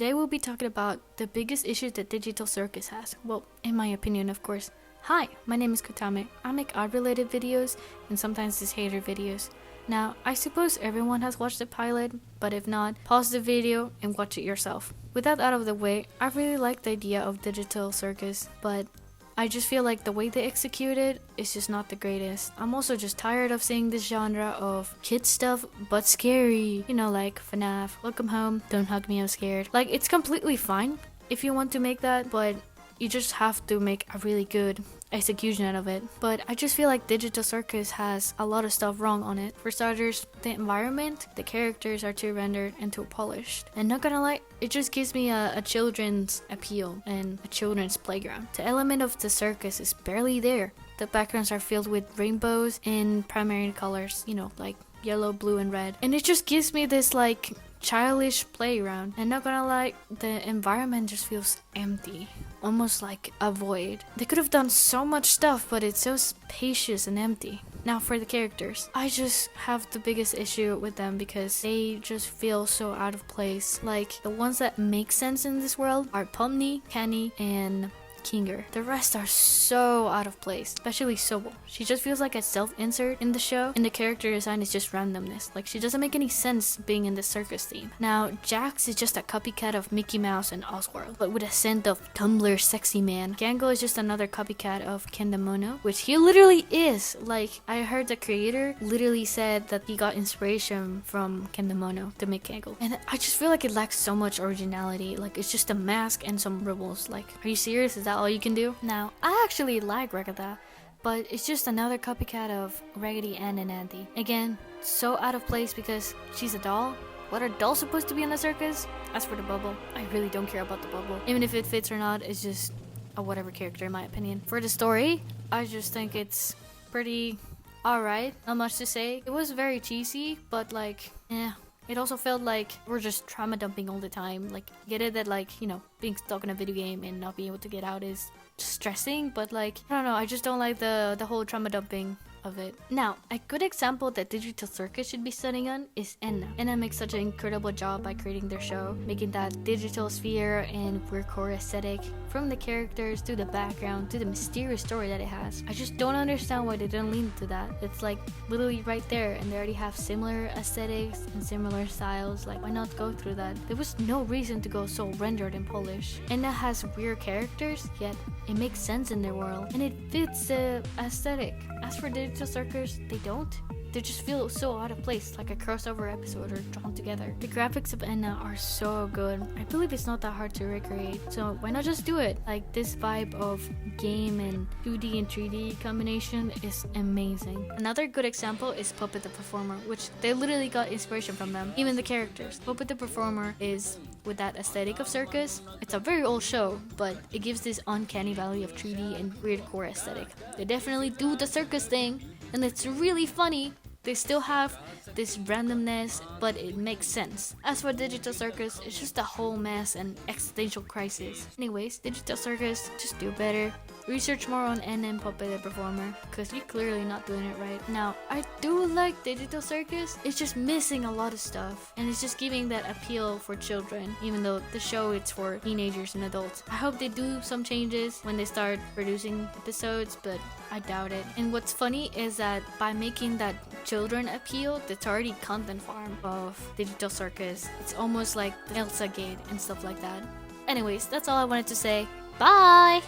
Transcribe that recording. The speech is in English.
Today we'll be talking about the biggest issues that digital circus has. Well, in my opinion, of course. Hi, my name is Cutame. I make art-related videos and sometimes just hater videos. Now, I suppose everyone has watched the pilot, but if not, pause the video and watch it yourself. With that out of the way, I really like the idea of digital circus, but I just feel like the way they execute it is just not the greatest. I'm also just tired of seeing this genre of kid stuff but scary. You know, like FNAF, Welcome Home, Don't Hug Me, I'm Scared. Like, it's completely fine if you want to make that, but you just have to make a really good execution out of it. But I just feel like digital circus has a lot of stuff wrong on it. For starters, the environment, the characters are too rendered and too polished. And not gonna lie, it just gives me a children's appeal and a children's playground. The element of the circus is barely there. The backgrounds are filled with rainbows and primary colors, you know, like yellow, blue, and red. And it just gives me this like childish playground. And not gonna lie, the environment just feels empty, almost like a void. They could have done so much stuff, but it's so spacious and empty. Now for the characters, I just have the biggest issue with them because they just feel so out of place. Like, the ones that make sense in this world are Popee, Kenny, and Kinger. The rest are so out of place, especially Sobel. She just feels like a self-insert in the show, and the character design is just randomness. Like, she doesn't make any sense being in the circus theme. Now, Jax is just a copycat of Mickey Mouse and Oswald, but with a scent of Tumblr sexy man. Gango is just another copycat of Kendamono, which he literally is. Like, I heard the creator literally said that he got inspiration from Kendamono to make Gango. And I just feel like it lacks so much originality. Like, it's just a mask and some ribbons. Like, are you serious? Is that all you can do? Now, I actually like Regada, but it's just another copycat of Raggedy Ann and Andy. Again, so out of place because she's a doll. What are dolls supposed to be in a circus? As for the bubble, I really don't care about the bubble. Even if it fits or not, it's just a whatever character in my opinion. For the story, I just think it's pretty alright. Not much to say. It was very cheesy, but like, it also felt like we're just trauma dumping all the time. Like, get it that, like, you know, being stuck in a video game and not being able to get out is stressing, but like, I don't know, I just don't like the whole trauma dumping of it. Now, a good example that digital circus should be studying on is Enna. Enna makes such an incredible job by creating their show, making that digital sphere and weird core aesthetic, from the characters to the background to the mysterious story that it has. I just don't understand why they didn't lean into that. It's like literally right there, and they already have similar aesthetics and similar styles. Like, why not go through that? There was no reason to go so rendered and polished. Enna has weird characters, yet it makes sense in their world and it fits the aesthetic. As for digital circus, they don't. They just feel so out of place, like a crossover episode or drawn together. The graphics of Enna are so good. I believe it's not that hard to recreate, so why not just do it? Like, this vibe of game and 2D and 3D combination is amazing. Another good example is Popee the Performer, which they literally got inspiration from them. Even the characters. Popee the Performer is with that aesthetic of circus. It's a very old show, but it gives this uncanny valley of 3D and weird core aesthetic. They definitely do the circus thing, and it's really funny. They still have this randomness, but it makes sense. As for digital circus, it's just a whole mess and existential crisis. Anyways, digital circus, just do better. Research more on N and Popee the Performer, because you're clearly not doing it right. Now, I do like digital circus. It's just missing a lot of stuff, and it's just giving that appeal for children, even though the show it's for teenagers and adults. I hope they do some changes when they start producing episodes, but I doubt it. And what's funny is that by making that children appeal, that's already content farm of digital circus. It's almost like the Elsa Gate and stuff like that. Anyways, that's all I wanted to say. Bye!